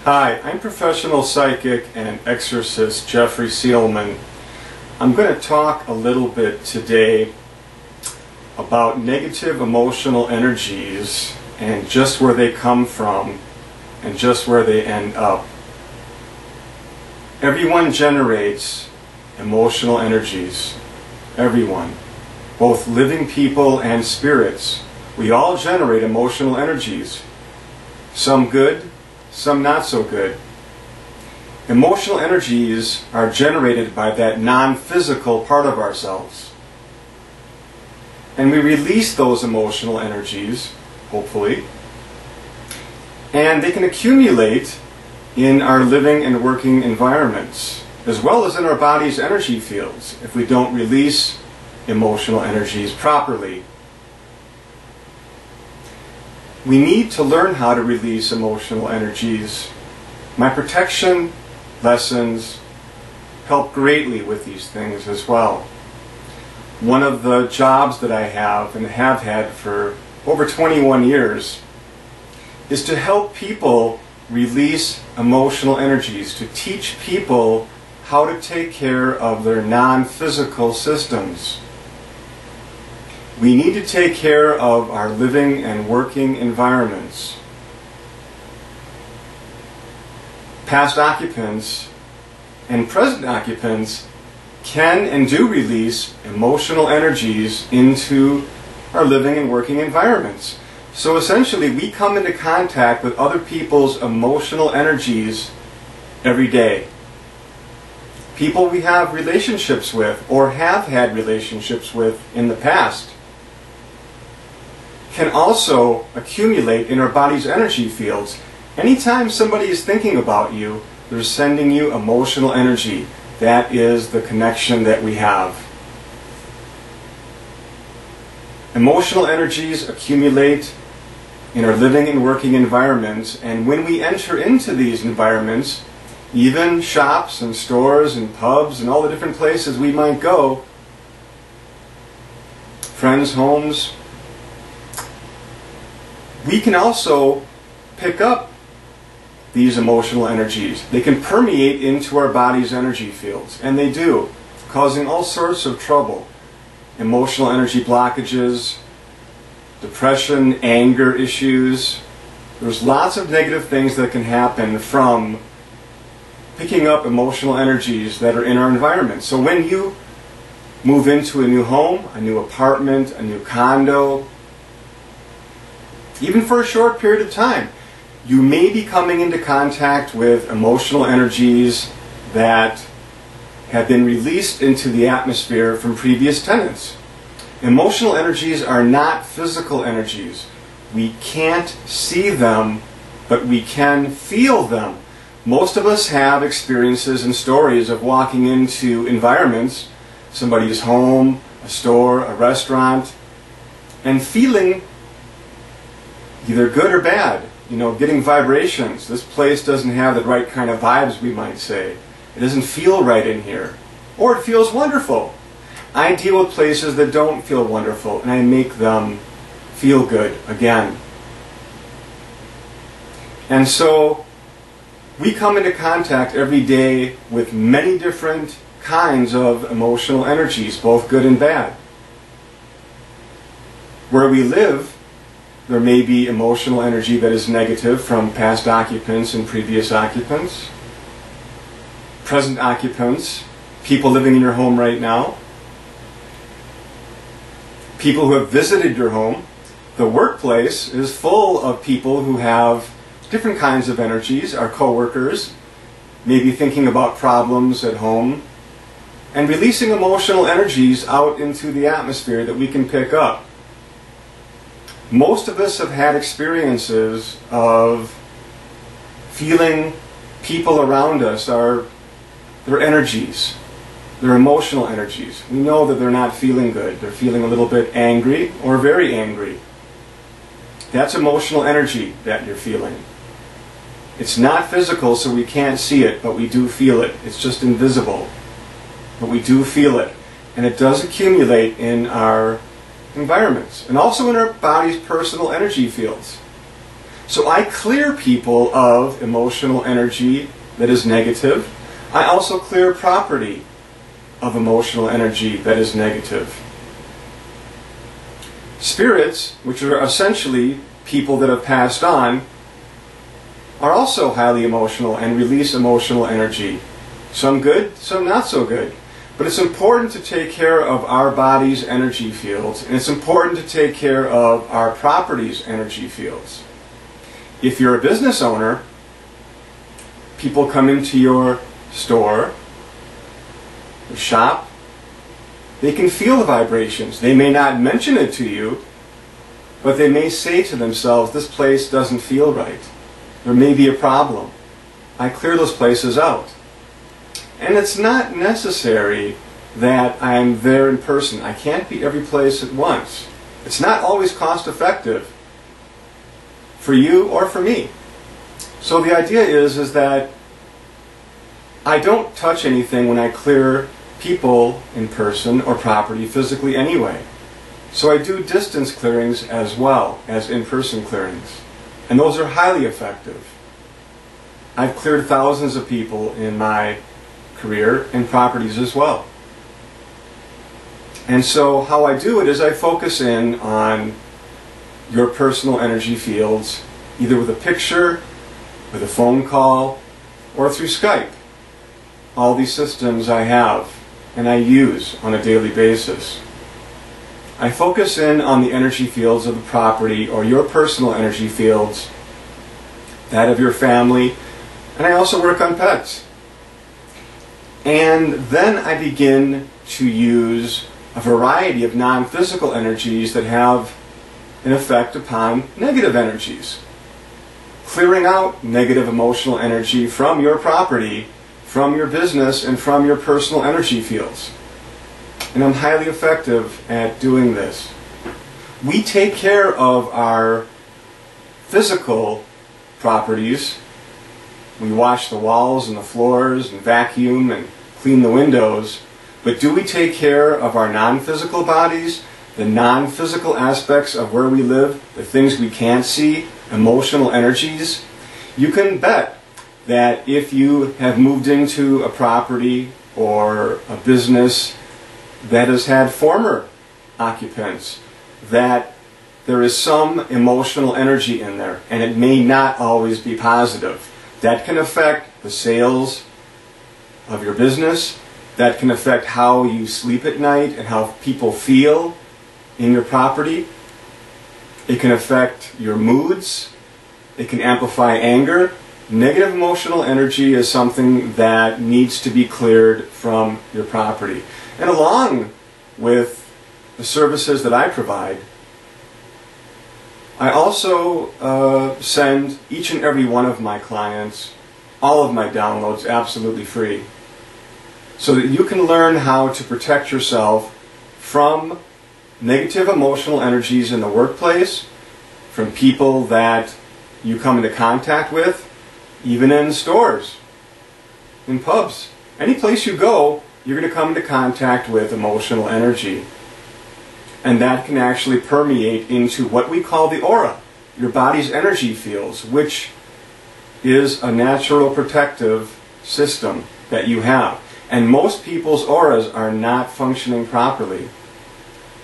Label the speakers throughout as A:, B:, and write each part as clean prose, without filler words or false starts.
A: Hi, I'm professional psychic and exorcist Jeffrey Seelman. I'm going to talk a little bit today about negative emotional energies and just where they come from and just where they end up. Everyone generates emotional energies. Everyone. Both living people and spirits. We all generate emotional energies. Some good, some not so good. Emotional energies are generated by that non-physical part of ourselves. And we release those emotional energies, hopefully, and they can accumulate in our living and working environments, as well as in our body's energy fields, if we don't release emotional energies properly. We need to learn how to release emotional energies. My protection lessons help greatly with these things as well. One of the jobs that I have and have had for over 21 years is to help people release emotional energies, to teach people how to take care of their non-physical systems. We need to take care of our living and working environments. Past occupants and present occupants can and do release emotional energies into our living and working environments. So essentially, we come into contact with other people's emotional energies every day. People we have relationships with or have had relationships with in the past can also accumulate in our body's energy fields. Anytime somebody is thinking about you, they're sending you emotional energy. That is the connection that we have. Emotional energies accumulate in our living and working environments, and when we enter into these environments, even shops and stores and pubs and all the different places we might go, friends' homes, we can also pick up these emotional energies. They can permeate into our body's energy fields, and they do, causing all sorts of trouble. Emotional energy blockages, depression, anger issues. There's lots of negative things that can happen from picking up emotional energies that are in our environment. So when you move into a new home, a new apartment, a new condo, even for a short period of time, you may be coming into contact with emotional energies that have been released into the atmosphere from previous tenants. Emotional energies are not physical energies. We can't see them, but we can feel them. Most of us have experiences and stories of walking into environments, somebody's home, a store, a restaurant, and feeling either good or bad. You know, getting vibrations. This place doesn't have the right kind of vibes, we might say. It doesn't feel right in here. Or it feels wonderful. I deal with places that don't feel wonderful, and I make them feel good again. And so, we come into contact every day with many different kinds of emotional energies, both good and bad. Where we live, there may be emotional energy that is negative from past occupants and previous occupants. Present occupants, people living in your home right now. People who have visited your home. The workplace is full of people who have different kinds of energies. Our co-workers, maybe thinking about problems at home and releasing emotional energies out into the atmosphere that we can pick up. Most of us have had experiences of feeling people around us are their energies, their emotional energies. We know that they're not feeling good. They're feeling a little bit angry or very angry. That's emotional energy that you're feeling. It's not physical, so we can't see it, but we do feel it. It's just invisible, but we do feel it. And it does accumulate in our environments, and also in our body's personal energy fields. So I clear people of emotional energy that is negative. I also clear property of emotional energy that is negative. Spirits, which are essentially people that have passed on, are also highly emotional and release emotional energy. Some good, some not so good. But it's important to take care of our body's energy fields, and it's important to take care of our property's energy fields. If you're a business owner, people come into your store, your shop, they can feel the vibrations. They may not mention it to you, but they may say to themselves, this place doesn't feel right. There may be a problem. I clear those places out. And it's not necessary that I'm there in person. I can't be every place at once. It's not always cost effective for you or for me. So the idea is that I don't touch anything when I clear people in person or property physically anyway. So I do distance clearings as well as in-person clearings. And those are highly effective. I've cleared thousands of people in my career and properties as well. And so how I do it is I focus in on your personal energy fields, either with a picture, with a phone call, or through Skype. All these systems I have and I use on a daily basis. I focus in on the energy fields of the property or your personal energy fields, that of your family, and I also work on pets. And then I begin to use a variety of non-physical energies that have an effect upon negative energies. Clearing out negative emotional energy from your property, from your business, and from your personal energy fields. And I'm highly effective at doing this. We take care of our physical properties. We wash the walls and the floors and vacuum and clean the windows. But do we take care of our non-physical bodies, the non-physical aspects of where we live, the things we can't see, emotional energies? You can bet that if you have moved into a property or a business that has had former occupants, that there is some emotional energy in there, and it may not always be positive. That can affect the sales of your business. That can affect how you sleep at night and how people feel in your property. It can affect your moods. It can amplify anger. Negative emotional energy is something that needs to be cleared from your property. And along with the services that I provide, I also send each and every one of my clients all of my downloads absolutely free, so that you can learn how to protect yourself from negative emotional energies in the workplace, from people that you come into contact with, even in stores, in pubs. Any place you go, you're going to come into contact with emotional energy. And that can actually permeate into what we call the aura, your body's energy fields, which is a natural protective system that you have. And most people's auras are not functioning properly.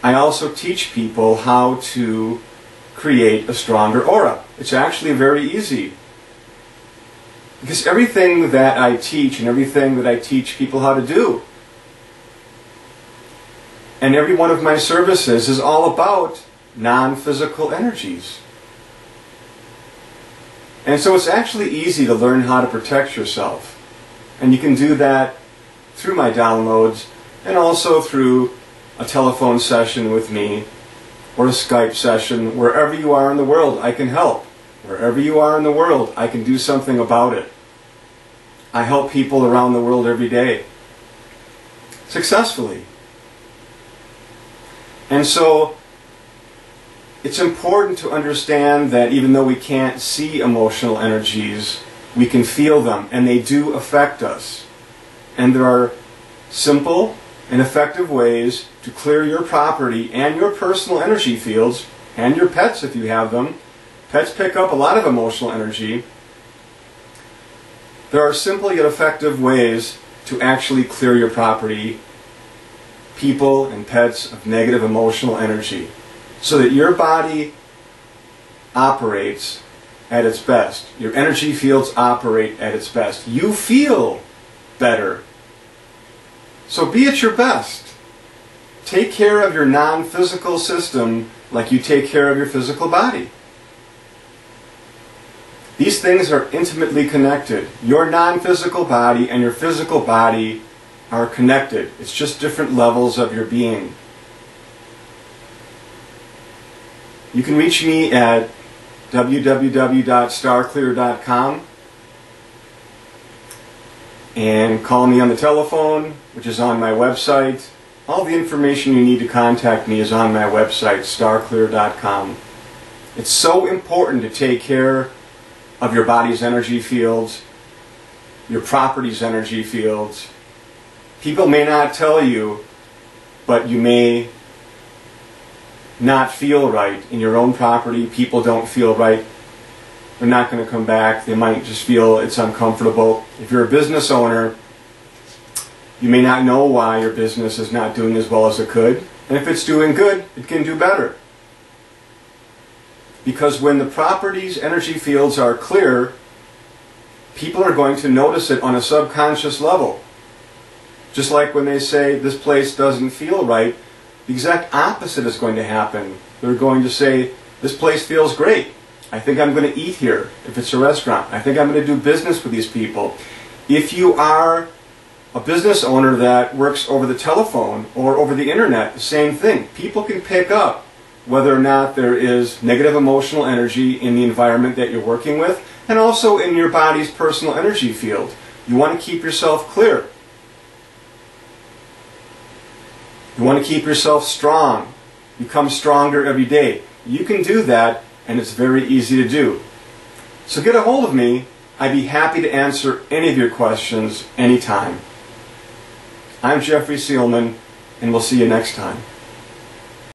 A: I also teach people how to create a stronger aura. It's actually very easy. Because everything that I teach and everything that I teach people how to do, and every one of my services is all about non-physical energies. And so it's actually easy to learn how to protect yourself. And you can do that through my downloads and also through a telephone session with me or a Skype session. Wherever you are in the world, I can help. Wherever you are in the world, I can do something about it. I help people around the world every day, successfully. And so it's important to understand that even though we can't see emotional energies, we can feel them, and they do affect us. And there are simple and effective ways to clear your property and your personal energy fields, and your pets if you have them, Pets pick up a lot of emotional energy. There are simple yet effective ways to actually clear your property, people and pets, of negative emotional energy, so that your body operates at its best. Your energy fields operate at its best. You feel better. So be at your best. Take care of your non-physical system like you take care of your physical body. These things are intimately connected. Your non-physical body and your physical body are connected. It's just different levels of your being. You can reach me at www.starclear.com and call me on the telephone, which is on my website. All the information you need to contact me is on my website, starclear.com. It's so important to take care of your body's energy fields, your property's energy fields. People may not tell you, but you may not feel right in your own property. People don't feel right. They're not going to come back. They might just feel it's uncomfortable. If you're a business owner, you may not know why your business is not doing as well as it could. And if it's doing good, it can do better. Because when the property's energy fields are clear, people are going to notice it on a subconscious level. Just like when they say, this place doesn't feel right, the exact opposite is going to happen. They're going to say, this place feels great. I think I'm going to eat here if it's a restaurant. I think I'm going to do business with these people. If you are a business owner that works over the telephone or over the internet, the same thing. People can pick up whether or not there is negative emotional energy in the environment that you're working with, and also in your body's personal energy field. You want to keep yourself clear. You want to keep yourself strong. Become stronger every day. You can do that, and it's very easy to do. So get a hold of me. I'd be happy to answer any of your questions anytime. I'm Jeffrey Seelman, and we'll see you next time.